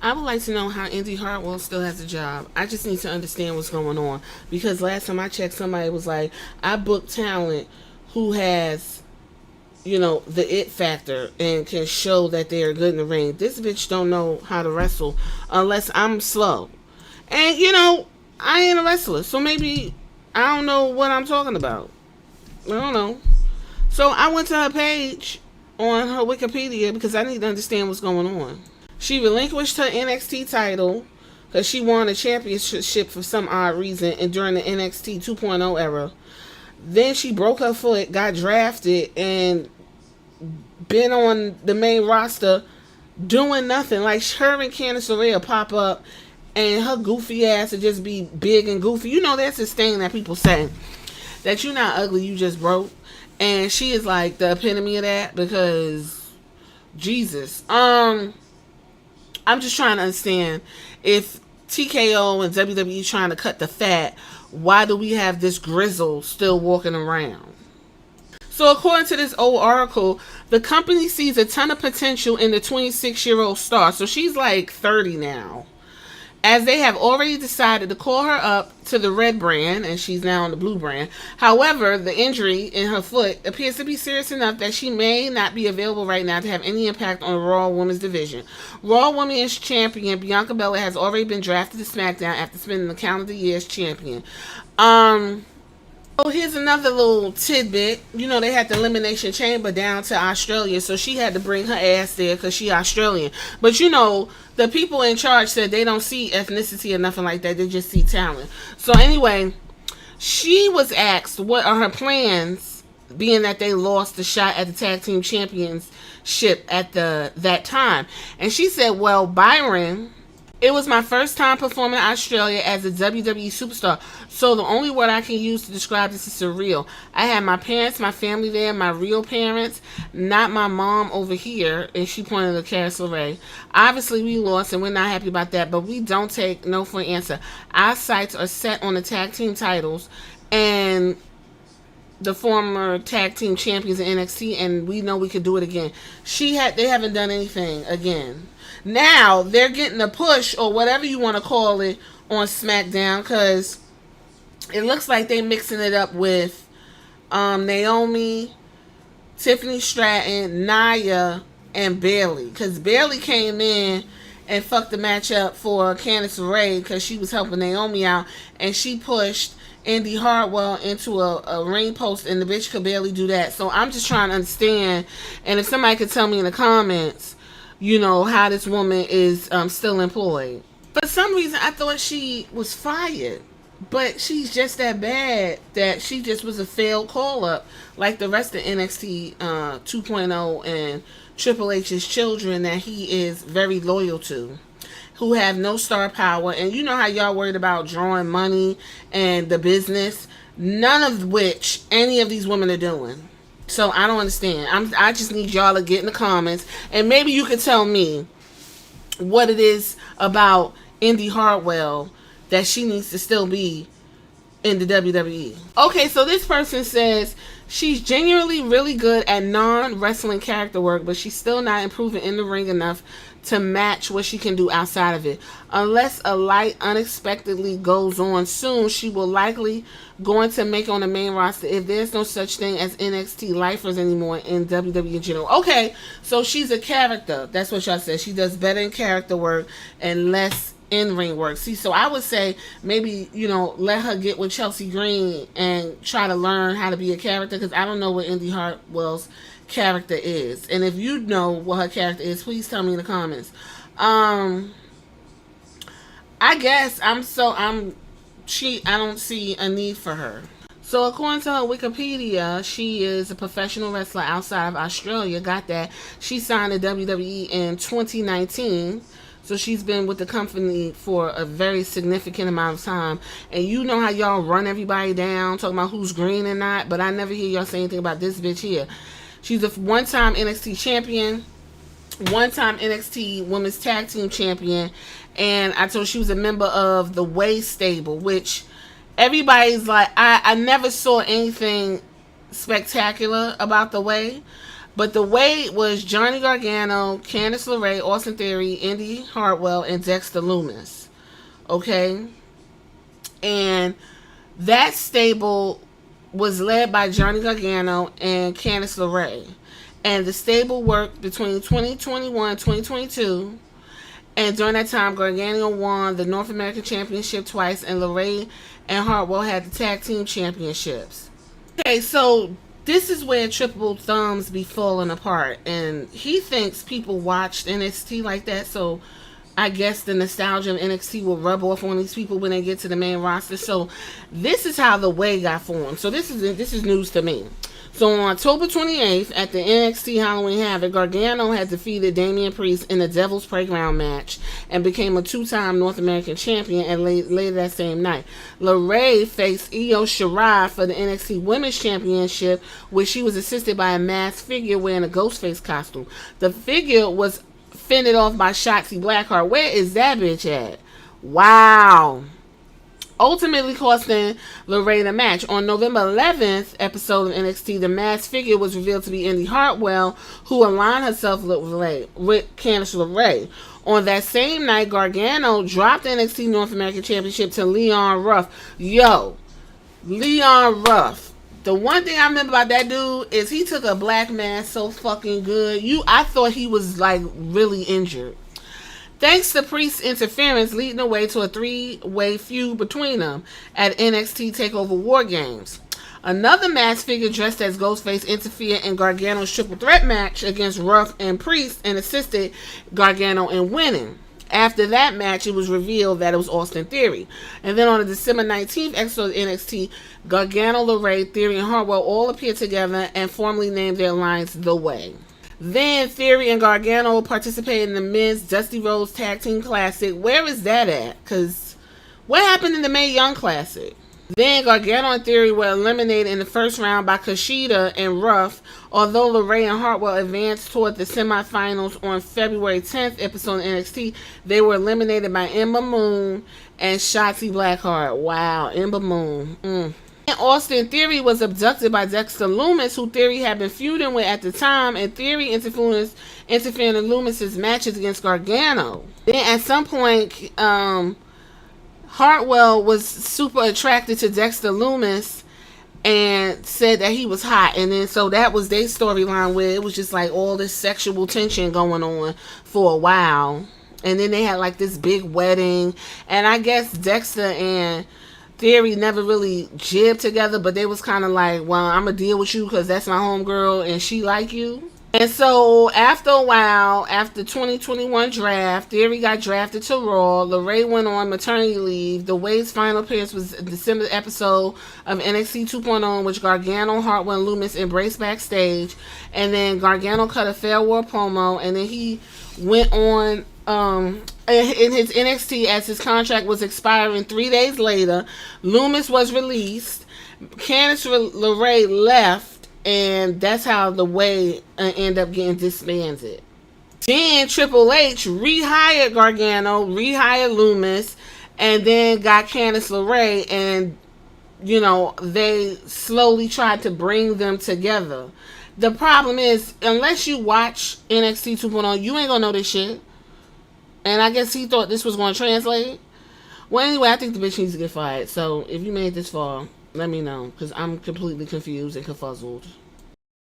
I would like to know how Indy Hartwell still has a job. I just need to understand what's going on. Because last time I checked, somebody was like, I book talent who has, the it factor and can show that they are good in the ring. This bitch don't know how to wrestle unless I'm slow. And, I ain't a wrestler. So maybe I don't know what I'm talking about. I don't know. So I went to her page on her Wikipedia because I need to understand what's going on. She relinquished her NXT title because she won a championship for some odd reason and during the NXT 2.0 era. Then she broke her foot, got drafted, and been on the main roster doing nothing. Like her and Candice LeRae pop up and her goofy ass would just be big and goofy. That's this thing that people say. That you're not ugly, you just broke. And she is like the epitome of that because Jesus. I'm just trying to understand if TKO and WWE trying to cut the fat, why do we have this grizzle still walking around? So according to this old article, the company sees a ton of potential in the 26-year-old star. So she's like 30 now. As they have already decided to call her up to the red brand, and she's now on the blue brand. However, the injury in her foot appears to be serious enough that she may not be available right now to have any impact on the Raw Women's division. Raw Women's champion Bianca Belair has already been drafted to SmackDown after spending the calendar year as champion. Oh, here's another little tidbit. They had the Elimination Chamber down to Australia, so she had to bring her ass there because she Australian. But the people in charge said they don't see ethnicity or nothing like that. They just see talent. So anyway, she was asked what are her plans, being that they lost the shot at the tag team championship at that time. And she said, well, Byron, it was my first time performing in Australia as a WWE superstar, so the only word I can use to describe this is surreal. I had my parents, my family there, my real parents, not my mom over here, and she pointed to Candice LeRae. Obviously, we lost, and we're not happy about that, but we don't take no for an answer. Our sights are set on the tag team titles, and the former tag team champions in NXT, and we know we could do it again. They haven't done anything again. Now they're getting a push or whatever you want to call it on SmackDown because it looks like they're mixing it up with Naomi, Tiffany Stratton, Nia, and Bayley. Because Bayley came in and fucked the match up for Candice LeRae because she was helping Naomi out, and she pushed Indy Hartwell into a ring post, and the bitch could barely do that. So I'm just trying to understand, and if somebody could tell me in the comments, how this woman is still employed. For some reason, I thought she was fired. But she's just that bad that she just was a failed call-up like the rest of NXT 2.0 and Triple H's children that he is very loyal to, who have no star power. And you know how y'all worried about drawing money and the business, none of which any of these women are doing. So I don't understand. I just need y'all to get in the comments, and maybe you could tell me what it is about Indy Hartwell that she needs to still be in the WWE. Okay, so this person says she's genuinely really good at non-wrestling character work, but she's still not improving in the ring enough to match what she can do outside of it. Unless a light unexpectedly goes on soon, she will likely going to make on the main roster if there's no such thing as NXT lifers anymore in WWE in general. Okay, so she's a character. That's what y'all said. She does better in character work and less in-ring work. See, so I would say maybe, let her get with Chelsea Green and try to learn how to be a character, because I don't know what Indy Hartwell's character is. And if you know what her character is, please tell me in the comments. I guess I don't see a need for her. So according to her Wikipedia, she is a professional wrestler outside of Australia. Got that. She signed to WWE in 2019. So she's been with the company for a very significant amount of time. And you know how y'all run everybody down, talking about who's green and not. But I never hear y'all say anything about this bitch here. She's a one-time NXT champion, one-time NXT Women's Tag Team Champion. And I told she was a member of the Way stable, which everybody's like, I never saw anything spectacular about the Way. But the way was Johnny Gargano, Candice LeRae, Austin Theory, Indy Hartwell, and Dexter Lumis. Okay? And that stable was led by Johnny Gargano and Candice LeRae. And the stable worked between 2021 and 2022. And during that time, Gargano won the North American Championship twice, and LeRae and Hartwell had the tag team championships. Okay, so this is where Triple Thumbs be falling apart, and he thinks people watched NXT like that, so I guess the nostalgia of NXT will rub off on these people when they get to the main roster. So this is how the way got formed. So this is news to me. So on October 28th at the NXT Halloween Havoc, Gargano had defeated Damian Priest in a Devil's Playground match and became a two-time North American champion. And later that same night, LeRae faced Io Shirai for the NXT Women's Championship, where she was assisted by a masked figure wearing a Ghostface costume. The figure was fended off by Shotzi Blackheart. Where is that bitch at? Wow. Ultimately costing LeRae the match. On November 11th episode of NXT, the masked figure was revealed to be Indy Hartwell, who aligned herself with Candice LeRae. On that same night, Gargano dropped the NXT North American Championship to Leon Ruff. Yo, Leon Ruff. The one thing I remember about that dude is he took a black man so fucking good. I thought he was like really injured. Thanks to Priest's interference, leading the way to a three-way feud between them at NXT TakeOver War Games. Another masked figure dressed as Ghostface interfered in Gargano's triple threat match against Ruff and Priest and assisted Gargano in winning. After that match, it was revealed that it was Austin Theory. And then on the December 19th episode of NXT, Gargano, LeRae, Theory, and Hartwell all appeared together and formally named their alliance The Way. Then Theory and Gargano participated in the Men's Dusty Rhodes Tag Team Classic. Where is that at? Because what happened in the Mae Young Classic? Then Gargano and Theory were eliminated in the first round by Kushida and Ruff, although LeRae and Hartwell advanced toward the semifinals on February 10th episode of NXT. They were eliminated by Ember Moon and Shotzi Blackheart. Wow, Ember Moon. Austin Theory was abducted by Dexter Lumis, who Theory had been feuding with at the time, and Theory interfering in Lumis' matches against Gargano. Then at some point, Hartwell was super attracted to Dexter Lumis and said that he was hot, and then so that was their storyline, where it was just like all this sexual tension going on for a while. And then they had like this big wedding, and I guess Dexter and Theory never really jibbed together, but they was kind of like, well, I'm gonna deal with you because that's my homegirl and she like you. And so after a while, after 2021 draft, Theory got drafted to Raw. LeRae went on maternity leave. The Way's final appearance was a December episode of NXT 2.0, in which Gargano, Hartwell, and Lumis embraced backstage. And then Gargano cut a farewell promo, and then he went on in his NXT as his contract was expiring 3 days later. Lumis was released. Candice LeRae left, and that's how The Way ended up getting disbanded. Then Triple H rehired Gargano, rehired Lumis, and then got Candice LeRae, and they slowly tried to bring them together. The problem is, unless you watch NXT 2.0, you ain't gonna know this shit. And I guess he thought this was going to translate. Well, anyway, I think the bitch needs to get fired. So if you made this far, let me know, because I'm completely confused and confuzzled.